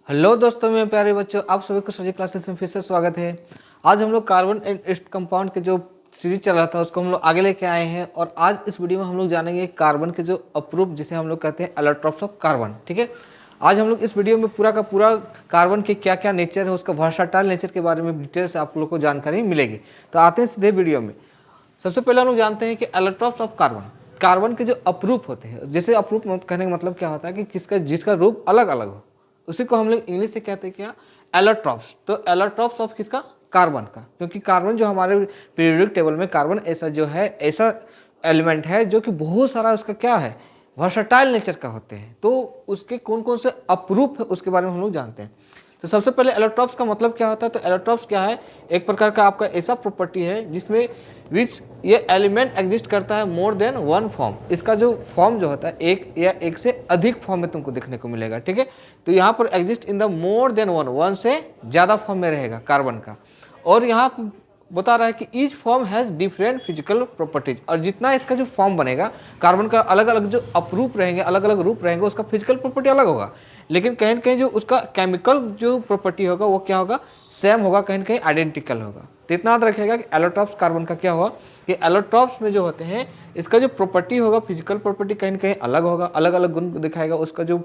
Hello दोस्तों, मेरे प्यारे बच्चों, आप सभी को सजी क्लासेस में फिर से स्वागत है। आज हम लोग कार्बन एंड इस कंपाउंड के जो सीरीज चल रहा था उसको हम लोग आगे लेके आए हैं और आज इस वीडियो में हम लोग जानेंगे कार्बन के जो अप्रूप जिसे हम लोग कहते हैं एलोट्रॉप्स ऑफ कार्बन। ठीक है, आज हम लोग इस वीडियो में पूरा का पूरा कार्बन के क्या क्या नेचर है, उसका वर्साटाइल नेचर के बारे में डिटेल से आप लोग को जानकारी मिलेगी। तो आते हैं सीधे वीडियो में। सबसे पहले हम लोग जानते हैं कि एलोट्रॉप्स ऑफ कार्बन, कार्बन के जो अप्रूप होते हैं। जैसे अप्रूप कहने का मतलब क्या होता है कि जिसका रूप अलग अलग हो, उसी को हम लोग इंग्लिश से कहते हैं क्या, एलोट्रॉप्स। तो एलोट्रॉप्स ऑफ किसका, कार्बन का, क्योंकि कार्बन जो हमारे पीरियोडिक टेबल में कार्बन ऐसा जो है ऐसा एलिमेंट है जो कि बहुत सारा उसका क्या है, वर्सटाइल नेचर का होते हैं। तो उसके कौन कौन से अप्रूप है उसके बारे में हम लोग जानते हैं। तो सबसे पहले एलोट्रॉप्स का मतलब क्या होता है। तो एलोट्रॉप्स क्या है, एक प्रकार का आपका ऐसा प्रॉपर्टी है जिसमें विच ये एलिमेंट एग्जिस्ट करता है मोर देन वन फॉर्म। इसका जो फॉर्म जो होता है एक या एक से अधिक फॉर्म में तुमको देखने को मिलेगा। ठीक है, तो यहाँ पर exist in the more than one से ज़्यादा फॉर्म में रहेगा कार्बन का। और यहाँ बता रहा है कि each form has different physical properties. और जितना इसका जो फॉर्म बनेगा कार्बन का, अलग अलग जो अपरूप रहेंगे, अलग अलग रूप रहेंगे, उसका फिजिकल प्रॉपर्टी अलग होगा, लेकिन कहीं न कहीं जो उसका केमिकल जो प्रॉपर्टी होगा वो क्या होगा, सेम होगा, कहीं न कहीं आइडेंटिकल होगा। तो इतना याद रखिएगा कि एलोट्रॉप्स कार्बन का क्या होगा कि एलोट्रॉप्स में जो होते हैं इसका जो प्रॉपर्टी होगा, फिजिकल प्रॉपर्टी कहीं न कहीं अलग होगा, अलग अलग गुण दिखाएगा। उसका जो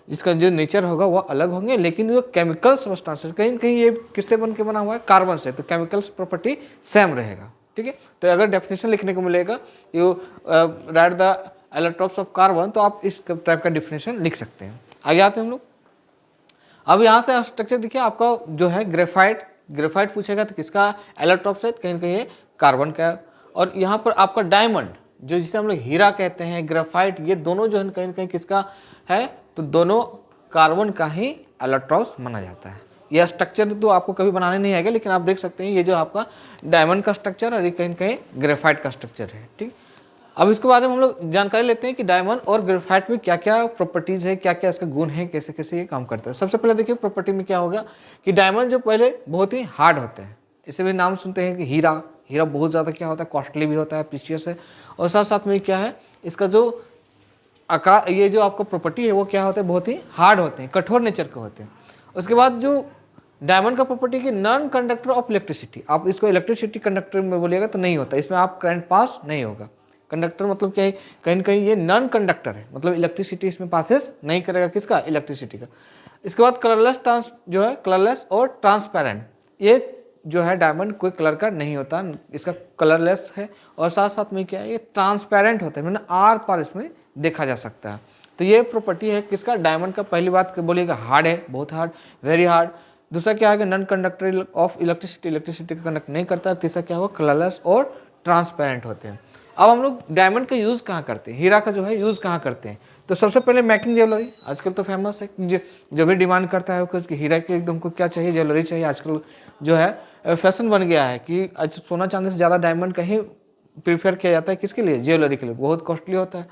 इसका जो नेचर होगा वो अलग होंगे, लेकिन जो केमिकल सब्सटेंसेस कहीं न कहीं ये किससे बन के बना हुआ है, कार्बन से, तो केमिकल प्रॉपर्टी सेम रहेगा। ठीक है, तो अगर डेफिनेशन लिखने को मिलेगा you right the allotropes of carbon, तो आप इस टाइप का डेफिनेशन लिख सकते हैं। आगे आते हैं हम लोग। अब यहाँ से स्ट्रक्चर देखिए, आपका जो है ग्रेफाइट, ग्रेफाइट पूछेगा तो किसका एलोट्रॉप्स है, कहीं ना कहीं कार्बन का। और यहाँ पर आपका डायमंड जो जिसे हम लोग हीरा कहते हैं, ग्रेफाइट, ये दोनों जो है कहीं ना कहीं किसका है, तो दोनों कार्बन का ही एलोट्रॉप्स माना जाता है। यह स्ट्रक्चर तो आपको कभी बनाने नहीं आएगा, लेकिन आप देख सकते हैं ये जो आपका डायमंड का स्ट्रक्चर और ये कहीं कहीं ग्रेफाइट का स्ट्रक्चर है। ठीक, अब इसके बारे में हम लोग जानकारी लेते हैं कि डायमंड और ग्रेफाइट में क्या क्या प्रॉपर्टीज है, क्या क्या इसका गुण है, कैसे कैसे ये काम करता है। सबसे पहले देखिए प्रॉपर्टी में क्या होगा कि डायमंड जो पहले बहुत ही हार्ड होते हैं, इसे भी नाम सुनते हैं कि हीरा। हीरा बहुत ज़्यादा क्या होता है, कॉस्टली भी होता है, प्रीशियस है। और साथ साथ में क्या है, इसका जो आकार, ये जो आपका प्रॉपर्टी है वो क्या होता है, बहुत ही हार्ड होते हैं, कठोर नेचर के होते हैं। उसके बाद जो डायमंड का प्रॉपर्टी की नॉन कंडक्टर ऑफ इलेक्ट्रिसिटी, आप इसको इलेक्ट्रिसिटी कंडक्टर में बोलिएगा तो नहीं होता, इसमें आप करंट पास नहीं होगा। कंडक्टर मतलब क्या है, कहीं ना कहीं ये नॉन कंडक्टर है, मतलब इलेक्ट्रिसिटी इसमें पासेस नहीं करेगा, किसका, इलेक्ट्रिसिटी का। इसके बाद कलरलेस जो है, कलरलेस और ट्रांसपेरेंट, ये जो है डायमंड कोई कलर का नहीं होता, इसका कलरलेस है। और साथ साथ में क्या है, ये ट्रांसपेरेंट होता है, मतलब आर पार इसमें देखा जा सकता है। तो ये प्रॉपर्टी है किसका, डायमंड का। पहली बात बोलिएगा हार्ड है, बहुत हार्ड, वेरी हार्ड। दूसरा क्या है, non conductor of electricity, electricity का कंडक्ट नहीं करता। तीसरा क्या होगा, कलरलेस और ट्रांसपेरेंट होते हैं। अब हम लोग डायमंड का यूज़ कहाँ करते हैं, हीरा का जो है यूज़ कहाँ करते हैं। तो सबसे पहले मेकिंग ज्वेलरी, आजकल तो फेमस है, जो भी डिमांड करता है कि हीरा के एकदम को क्या चाहिए, ज्वेलरी चाहिए। आजकल जो है फैशन बन गया है कि सोना चांदी से ज़्यादा डायमंड का ही प्रीफर किया जाता है, किसके लिए, ज्वेलरी के लिए, बहुत कॉस्टली होता है।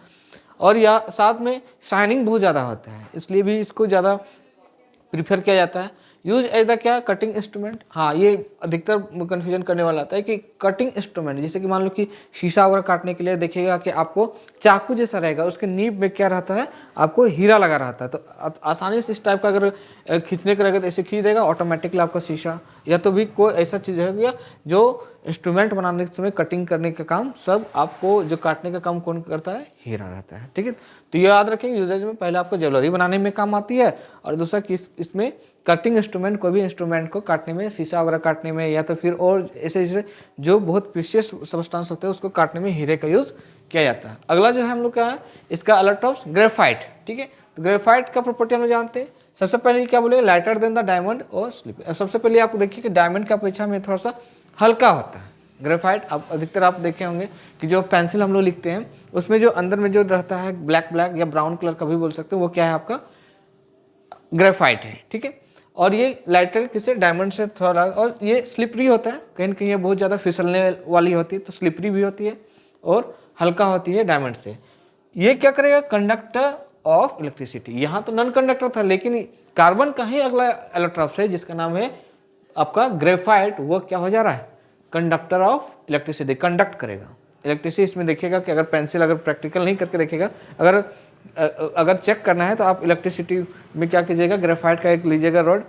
और या साथ में शाइनिंग बहुत ज़्यादा होता है, इसलिए भी इसको ज़्यादा प्रीफर किया जाता है। यूज एज द क्या, कटिंग इंस्ट्रूमेंट। हाँ, ये अधिकतर कन्फ्यूजन करने वाला आता है कि कटिंग इंस्ट्रूमेंट, जैसे कि मान लो कि शीशा वगैरह काटने के लिए देखिएगा कि आपको चाकू जैसा रहेगा, उसके नीब में क्या रहता है, आपको हीरा लगा रहता है। तो आसानी से इस टाइप का अगर खींचने का रहेगा तो ऐसे खींच देगा ऑटोमेटिकली आपका शीशा, या तो भी कोई ऐसा चीज़ है गया जो इंस्ट्रूमेंट बनाने के समय कटिंग करने का काम, सब आपको जो काटने का काम कौन करता है, हीरा रहता है। ठीक है, तो ये याद रखें, यूजेज में पहले आपको ज्वेलरी बनाने में काम आती है, और दूसरा किस इसमें कटिंग इंस्ट्रूमेंट, कोई भी इंस्ट्रूमेंट को काटने में, शीशा वगैरह काटने में, या तो फिर और ऐसे जैसे जो बहुत प्रीशियस सब्सटेंस होते हैं उसको काटने में हीरे का यूज़ किया जाता है। अगला जो है हम लोग क्या है, इसका एलोट्रॉप्स ग्रेफाइट। ठीक है, तो ग्रेफाइट का प्रॉपर्टी हम लोग जानते हैं। सबसे पहले क्या बोलेगा, लाइटर देन द डायमंड और स्लिप। सबसे पहले आप देखिए कि डायमंड की अपेक्षा में थोड़ा सा हल्का होता है ग्रेफाइट। आप अधिकतर आप देखे होंगे कि जो पेंसिल हम लोग लिखते हैं उसमें जो अंदर में जो रहता है ब्लैक ब्लैक या ब्राउन कलर का भी बोल सकते हो, वो क्या है, आपका ग्रेफाइट है। ठीक है, और ये लाइटर किसे, डायमंड से थोड़ा, और ये स्लिपरी होता है, कहीं कहीं ये बहुत ज़्यादा फिसलने वाली होती है, तो स्लिपरी भी होती है, और हल्का होती है डायमंड से। ये क्या करेगा, कंडक्टर ऑफ इलेक्ट्रिसिटी। यहाँ तो नॉन कंडक्टर था, लेकिन कार्बन का ही अगला एलोट्रॉप्स है जिसका नाम है आपका ग्रेफाइट, वो क्या हो जा रहा है, कंडक्टर ऑफ इलेक्ट्रिसिटी, कंडक्ट करेगा इलेक्ट्रिसिटी। इसमें देखिएगा कि अगर पेंसिल अगर प्रैक्टिकल नहीं करके देखेगा, अगर अगर चेक करना है तो आप इलेक्ट्रिसिटी में क्या कीजिएगा, ग्रेफाइट का एक लीजिएगा रॉड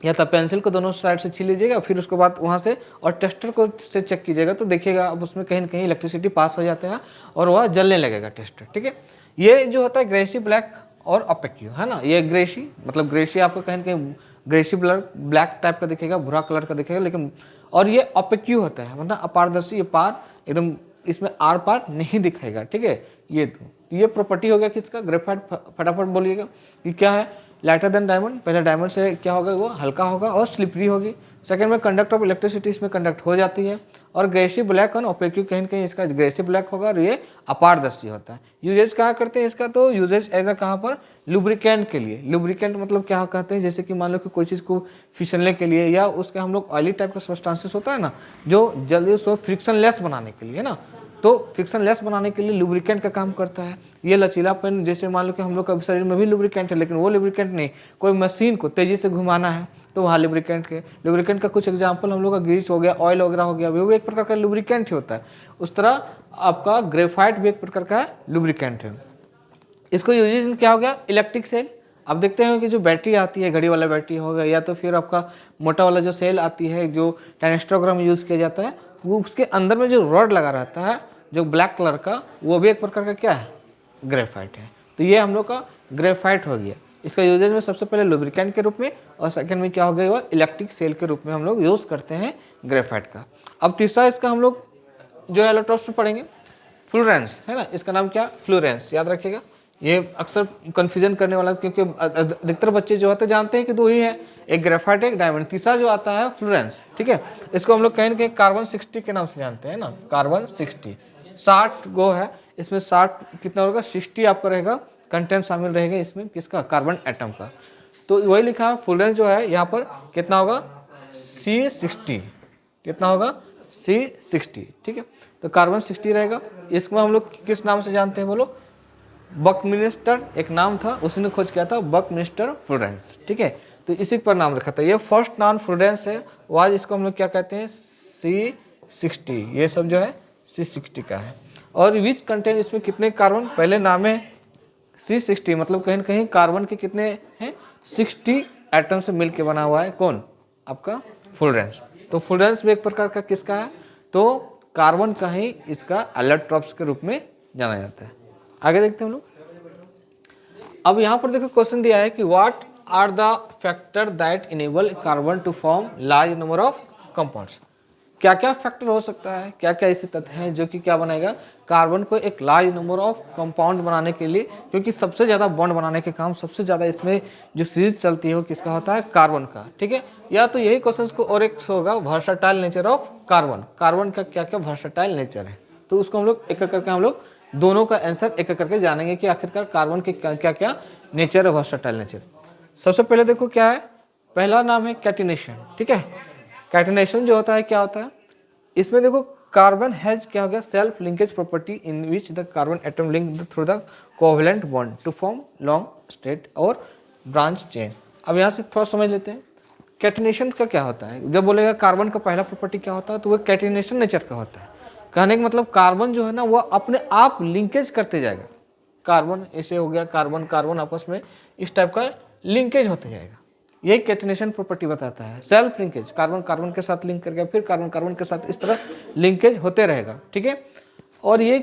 या तो पेंसिल को दोनों साइड से छील लीजिएगा, फिर उसके बाद वहाँ से और टेस्टर को से चेक कीजिएगा तो देखिएगा अब उसमें कहीं ना कहीं इलेक्ट्रिसिटी पास हो जाता है और वह जलने लगेगा टेस्टर। ठीक है, ये जो होता है ग्रेसी ब्लैक और अपेक्यू है ना, ये ग्रेसी मतलब ग्रेसी आपको कहीं ना कहीं ग्रेसी ब्लैक टाइप का दिखेगा, भूरा कलर का दिखेगा, लेकिन और ये अपेक्यू होता है मतलब अपारदर्शी, ये पार एकदम इसमें आर पार नहीं दिखाएगा। ठीक है, ये प्रॉपर्टी हो गया किसका, ग्रेफाइट। फटाफट बोलिएगा कि क्या है, लाइटर देन डायमंड। पहले डायमंड से क्या होगा, वो हल्का होगा और स्लिपरी होगी। सेकंड में कंडक्ट ऑफ इलेक्ट्रिसिटी इसमें कंडक्ट हो जाती है। और ग्रेसी ब्लैक और ओपेक्यू कहीं कहीं इसका ग्रेसी ब्लैक होगा और ये अपारदर्शी होता है। यूजेज कहाँ करते हैं इसका, तो यूजेज एज कहाँ पर, लुब्रिकेंट के लिए। लुब्रिकेंट मतलब क्या कहते हैं, जैसे कि मान लो कि कोई चीज़ को फिसलने के लिए या उसके हम लोग ऑयली टाइप का सब्सटेंसेस होता है ना, जो जल्दी उसको फ्रिक्शन लेस बनाने के लिए ना, तो फ्रिक्शन लेस बनाने के लिए लुब्रिकेंट का काम करता है। ये लचीलापन, जैसे मान लो कि हम लोग का शरीर में भी लुब्रिकेंट है, लेकिन वो लुब्रिकेंट नहीं, कोई मशीन को तेजी से घुमाना है तो वहाँ लुब्रिकेंट का कुछ एग्जांपल हम लोग का ग्रीस हो गया, ऑयल वगैरह हो गया, वो एक प्रकार का लुब्रिकेंट ही होता है। उस तरह आपका ग्रेफाइट भी एक प्रकार का लुब्रिकेंट है। इसको यूज क्या हो गया, इलेक्ट्रिक सेल। अब देखते हैं कि जो बैटरी आती है, घड़ी वाला बैटरी होगा, या तो फिर आपका मोटा वाला जो सेल आती है जो टैनिस्टोग्राम यूज़ किया जाता है, वो उसके अंदर में जो रॉड लगा रहता है जो ब्लैक कलर का, वो भी एक प्रकार का क्या है, ग्रेफाइट है। तो ये हम लोग का ग्रेफाइट हो गया। इसका यूजेज में सबसे पहले लुब्रिकेंट के रूप में और सेकंड में क्या हो गया, वो इलेक्ट्रिक सेल के रूप में हम लोग यूज़ करते हैं ग्रेफाइट का। अब तीसरा इसका हम लोग जो एलोट्रॉप्स में पढ़ेंगे, फ्लोरेंस है ना, इसका नाम क्या, फ्लोरेंस, याद रखिएगा। ये अक्सर कन्फ्यूजन करने वाला, क्योंकि अधिकतर बच्चे जो होते हैं जानते हैं कि दो ही है, एक ग्रेफाइट एक डायमंड, तीसरा जो आता है फ्लोरेंस। ठीक है, इसको हम लोग कहीं ना कहीं कार्बन 60 के नाम से जानते हैं ना, कार्बन 60 गो है इसमें, 60 कितना होगा, 60 आपका रहेगा कंटेंट शामिल रहेगा इसमें, किसका, कार्बन एटम का। तो वही लिखा है फ्लोरेंस जो है यहाँ पर कितना होगा, C60, कितना होगा, C60। ठीक है, तो कार्बन 60 रहेगा। इसको हम लोग किस नाम से जानते हैं बोलो, बकमिनिस्टर एक नाम था, उसने खोज किया था, बकमिनिस्टर फ्लोरेंस। ठीक है, तो इसी पर नाम रखा था, ये फर्स्ट नॉन फ्लोरेंस है। वो आज इसको हम लोग क्या कहते हैं, C60, ये सब जो है C60 का है। और विच कंटेन, इसमें कितने कार्बन, पहले नाम है C60, मतलब कहीं ना कहीं कार्बन के कितने हैं, 60 एटम से मिलके बना हुआ है, कौन, आपका फ्लोरेंस। तो फ्लोरेंस भी एक प्रकार का किसका है, तो कार्बन का ही इसका एलोट्रॉप्स के रूप में जाना जाता है। आगे देखते हैं हम लोग। अब यहाँ पर देखो क्वेश्चन दिया है कि what are the factor that enable carbon to form large number of compounds. क्या क्या फैक्टर हो सकता है, क्या क्या ऐसे तत्व हैं जो कि क्या बनाएगा, कार्बन को एक लार्ज नंबर ऑफ कंपाउंड बनाने के लिए, क्योंकि सबसे ज़्यादा बॉन्ड बनाने के काम, सबसे ज़्यादा इसमें जो सीरीज चलती है वो किसका होता है, कार्बन का। ठीक है, या तो यही क्वेश्चन को और एक होगा, versatile nature of carbon, carbon का क्या क्या वर्सटाइल नेचर है। तो उसको हम लोग एक एक करके हम लोग दोनों का आंसर एक एक करके जानेंगे कि आखिरकार कार्बन के क्या क्या नेचर है, वर्सटाइल नेचर। सबसे पहले देखो क्या है, पहला नाम है कैटिनेशन। ठीक है, कैटिनेशन जो होता है क्या होता है, इसमें देखो कार्बन हैज क्या हो गया, self linkage property in which the carbon atom link through the covalent bond to form long straight और ब्रांच चेन। अब यहाँ से थोड़ा समझ लेते हैं कैटिनेशन का क्या होता है। जब बोलेगा कार्बन का पहला प्रॉपर्टी क्या होता है, तो वो कैटिनेशन नेचर का होता है। कहने का मतलब कार्बन जो है ना, वो अपने आप लिंकेज करते जाएगा, कार्बन ऐसे हो गया, कार्बन कार्बन आपस में इस टाइप का लिंकेज होते जाएगा। यही कैटिनेशन प्रॉपर्टी बताता है, सेल्फ लिंकेज, कार्बन कार्बन के साथ लिंक करके फिर कार्बन कार्बन के साथ, इस तरह लिंकेज होते रहेगा। ठीक है, और ये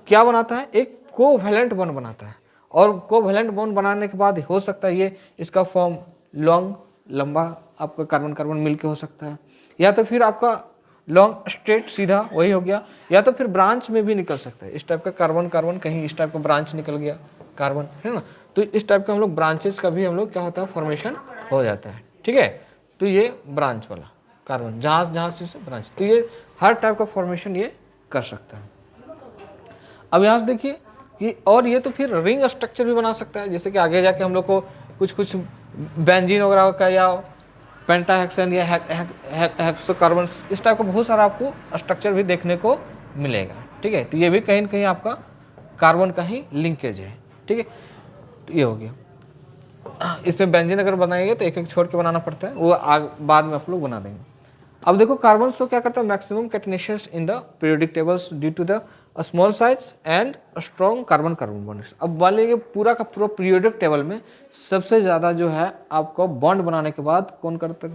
क्या बनाता है, एक कोवैलेंट बॉन्ड बनाता है। और कोवैलेंट बॉन्ड बनाने के बाद हो सकता है ये इसका फॉर्म लॉन्ग, लंबा आपका कार्बन कार्बन मिलके हो सकता है, या तो फिर आपका लॉन्ग स्ट्रेट सीधा वही हो गया, या तो फिर ब्रांच में भी निकल सकता है। इस टाइप का कार्बन कार्बन कहीं इस टाइप का ब्रांच निकल गया कार्बन, है ना, तो इस टाइप का हम लोग ब्रांचेस का भी हम लोग क्या होता है, फॉर्मेशन हो जाता है। ठीक है, तो ये ब्रांच वाला कार्बन, जहाँ से ब्रांच, तो ये हर टाइप का फॉर्मेशन ये कर सकता है। अब यहाँ से देखिए कि और ये तो फिर रिंग स्ट्रक्चर भी बना सकता है, जैसे कि आगे जाके हम लोग को कुछ बेंजीन वगैरह का या पेंटाहेक्सेन या हेक्सोकार्बन, इस टाइप का बहुत सारा आपको स्ट्रक्चर भी देखने को मिलेगा। ठीक है, तो ये भी कहीं ना कहीं आपका कार्बन का ही लिंकेज है। ठीक है, तो ये हो गया। इसमें बेंजीन अगर बनाएंगे तो एक एक छोड़ के बनाना पड़ता है, वो बाद में आप लोग बना देंगे। अब देखो कार्बन को क्या करता है, maximum catenations in the periodic tables due to the small size and strong carbon carbon bond. अब वाले पूरा का पूरा पीरियोडिक टेबल में सबसे ज़्यादा जो है आपको बॉन्ड बनाने के बाद कौन करता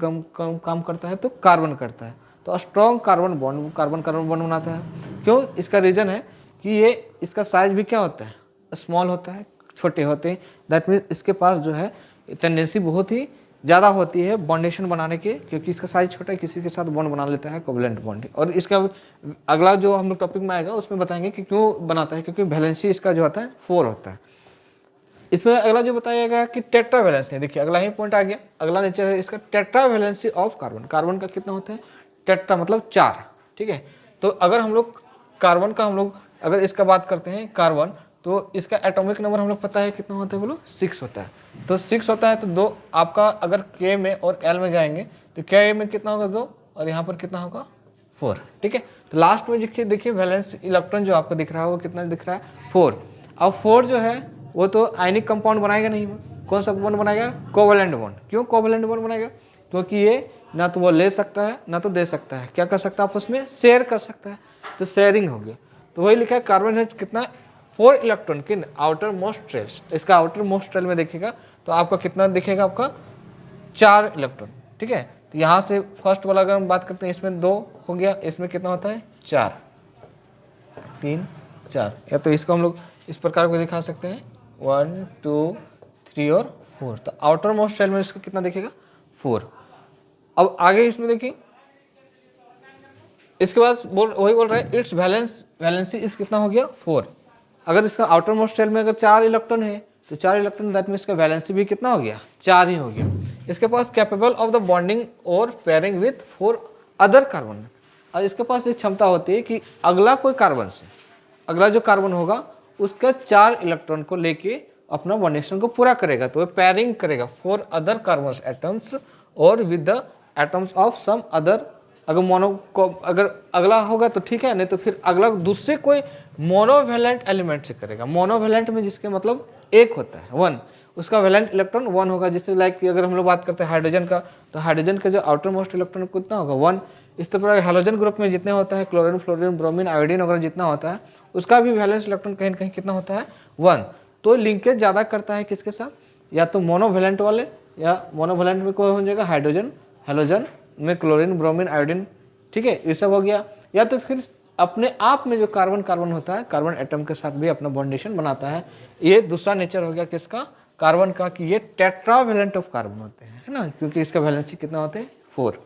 काम करता है, तो कार्बन करता है। तो स्ट्रॉन्ग कार्बन कार्बन बॉन्ड बनाता है। क्यों? इसका रीज़न है कि ये इसका साइज भी क्या होता है, स्मॉल होता है, छोटे होते हैं। दैट मीन्स इसके पास जो है टेंडेंसी बहुत ही ज़्यादा होती है बॉन्डेशन बनाने के, क्योंकि इसका साइज छोटा है, किसी के साथ बॉन्ड बना लेता है कोवलेंट बॉन्ड। और इसका अगला जो हम लोग टॉपिक में आएगा उसमें बताएंगे कि क्यों बनाता है, क्योंकि वैलेंसी इसका जो होता है 4 होता है। इसमें अगला जो बताइएगा कि टेट्रा वैलेंसी, देखिए अगला ही पॉइंट आ गया, अगला नेचर है इसका tetra valency of carbon. Carbon का कितना होता है, टेट्रा मतलब 4, ठीक है। तो अगर हम लोग कार्बन का अगर इसका बात करते हैं कार्बन, तो इसका एटॉमिक नंबर हम लोग पता है कितना होता है, बोलो 6 होता है। तो 6 होता है, तो 2 आपका अगर के में और एल में जाएंगे तो के में कितना होगा 2 और यहाँ पर कितना होगा 4, ठीक है। तो लास्ट में देखिए वैलेंस इलेक्ट्रॉन जो आपको दिख रहा है वो कितना दिख रहा है 4। अब 4 जो है वो तो आयनिक कंपाउंड बनाएगा नहीं, कौन सा बॉन्ड बनाएगा, कोवलेंट बॉन्ड। क्यों कोवलेंट बॉन्ड बनाएगा, क्योंकि ये ना तो वो ले सकता है ना तो दे सकता है, क्या कर सकता है आपस में, शेयर कर सकता है, तो शेयरिंग हो गया। तो वही लिखा है कार्बन है कितना 4 इलेक्ट्रॉन किन आउटर मोस्ट ट्रेल्स। इसका आउटर मोस्ट ट्रेल में देखिएगा तो आपका कितना दिखेगा, आपका 4 इलेक्ट्रॉन, ठीक है। तो यहाँ से फर्स्ट वाला अगर हम बात करते हैं इसमें 2 हो गया, इसमें कितना होता है 4, 3, 4, या तो इसको हम लोग इस प्रकार को दिखा सकते हैं 1, 2, 3 और 4। तो आउटर मोस्ट ट्रेल में इसको कितना दिखेगा 4। अब आगे इसमें देखिए, इसके बाद वही बोल रहा है इट्स वैलेंसी इस कितना हो गया 4। अगर इसका आउटर मोस्ट शेल में अगर 4 इलेक्ट्रॉन है तो 4 इलेक्ट्रॉन, दैट मीन इसका वैलेंसी भी कितना हो गया 4 ही हो गया। इसके पास कैपेबल ऑफ द बॉन्डिंग और पेयरिंग विथ 4 अदर कार्बन। और इसके पास ये क्षमता होती है कि अगला कोई कार्बन से, अगला जो कार्बन होगा उसका 4 इलेक्ट्रॉन को लेके अपना बॉन्डेशन को पूरा करेगा, तो वो पेयरिंग करेगा 4 अदर कार्बन एटम्स और with the atoms of some other. अगर मोनो को अगर अगला होगा तो ठीक है, नहीं तो फिर अगला दूसरे कोई मोनोवेलेंट एलिमेंट से करेगा। मोनोवेलेंट में जिसके मतलब एक होता है 1, उसका वैलेंट इलेक्ट्रॉन 1 होगा। जिससे लाइक अगर हम लोग बात करते हैं हाइड्रोजन का, तो हाइड्रोजन का जो आउटर मोस्ट इलेक्ट्रॉन कितना होगा 1। इस तरह हाइड्रोजन ग्रुप में जितने होता है क्लोरीन, फ्लोरीन, ब्रोमीन, आयोडीन वगैरह जितना होता है उसका भी वैलेंस इलेक्ट्रॉन कहीं कहीं कितना होता है 1। तो लिंकेज ज़्यादा करता है किसके साथ, या तो मोनोवेलेंट वाले, या मोनोवेलेंट में कोई हो जाएगा हाइड्रोजन, हेलोजन में क्लोरीन, ब्रोमीन, आयोडीन, ठीक है, ये सब हो गया। या तो फिर अपने आप में जो कार्बन होता है कार्बन एटम के साथ भी अपना बॉन्डेशन बनाता है। ये दूसरा नेचर हो गया किसका, कार्बन का, कि ये टेट्रावेलेंट ऑफ कार्बन होते हैं, है ना, क्योंकि इसका वैलेंसी कितना होते हैं 4।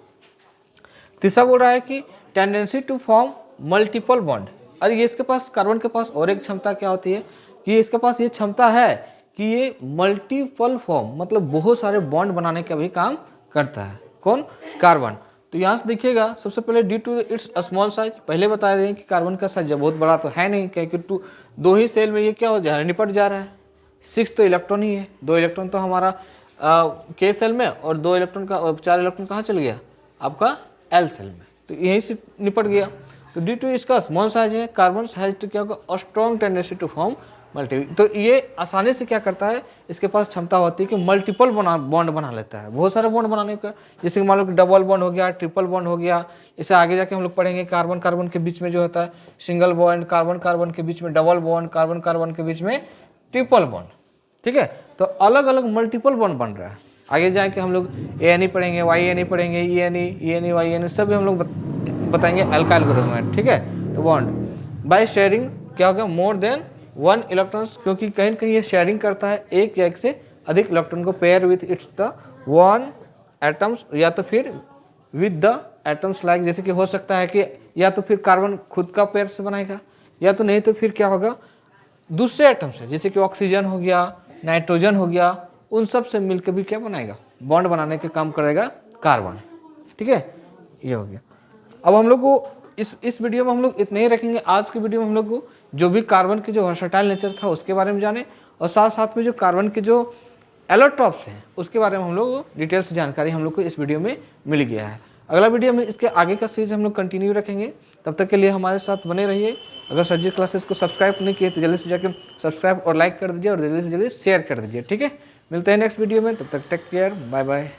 तीसरा बोल रहा है कि tendency to form multiple bond. और ये इसके पास कार्बन के पास और एक क्षमता क्या होती है कि इसके पास ये क्षमता है कि ये मल्टीपल फॉर्म मतलब बहुत सारे बॉन्ड बनाने का भी काम करता है। कौन, कार्बन। तो यहाँ से देखिएगा सबसे पहले due to its small size, पहले बता दें कि कार्बन का साइज बहुत बड़ा तो है नहीं, क्योंकि 2 ही सेल में ये क्या हो जा रहा है, निपट जा रहा है। 6 तो इलेक्ट्रॉन ही है, 2 इलेक्ट्रॉन तो हमारा के सेल में, और 2 इलेक्ट्रॉन का 4 इलेक्ट्रॉन कहाँ चल गया आपका एल सेल में, तो यहीं से निपट गया। तो ड्यू टू इसका स्मॉल साइज है कार्बन हैज टू क्या होगा strong tendency to form multi. तो ये आसानी से क्या करता है, इसके पास क्षमता होती है कि मल्टीपल बॉन्ड बना लेता है, बहुत सारे बॉन्ड बनाने का। जैसे मान लो कि डबल बॉन्ड हो गया, ट्रिपल बॉन्ड हो गया। इसे आगे जाके हम लोग पढ़ेंगे कार्बन कार्बन के बीच में जो होता है सिंगल बॉन्ड, कार्बन कार्बन के बीच में डबल बॉन्ड, कार्बन कार्बन के बीच में ट्रिपल बॉन्ड, ठीक है। तो अलग अलग मल्टीपल बॉन्ड बन रहा है। आगे जाके हम लोग ANE पढ़ेंगे, YNE पढ़ेंगे, ENE YNE सब हम लोग बताएंगे अल्काइल ग्रुप में, ठीक है। तो बॉन्ड बाय शेयरिंग क्या होगा मोर देन 1 इलेक्ट्रॉन्स, क्योंकि कहीं न कहीं ये शेयरिंग करता है एक या एक से अधिक इलेक्ट्रॉन को pair with its the 1 atoms, या तो फिर विद द एटम्स लाइक, जैसे कि हो सकता है कि या तो फिर कार्बन खुद का पेयर से बनाएगा, या तो नहीं तो फिर क्या होगा दूसरे एटम से, जैसे कि ऑक्सीजन हो गया, नाइट्रोजन हो गया, उन सब से मिलकर भी क्या बनाएगा बॉन्ड बनाने का काम करेगा कार्बन, ठीक है। ये हो गया। अब हम लोग को इस वीडियो में हम लोग इतने ही रखेंगे। आज की वीडियो में हम लोग को जो भी कार्बन के जो वर्सटाइल नेचर था उसके बारे में जाने, और साथ साथ में जो कार्बन के जो एलोट्रॉप्स हैं उसके बारे में हम लोग डिटेल्स जानकारी हम लोग को इस वीडियो में मिल गया है। अगला वीडियो में इसके आगे का सीरीज हम लोग कंटिन्यू रखेंगे। तब तक के लिए हमारे साथ बने रहिए। अगर सर्जिकल क्लासेस को सब्सक्राइब नहीं किए तो जल्दी से जाकर सब्सक्राइब और लाइक कर दीजिए, और जल्दी से जल्दी शेयर कर दीजिए, ठीक है। मिलते हैं नेक्स्ट वीडियो में, तब तक टेक केयर, बाय बाय।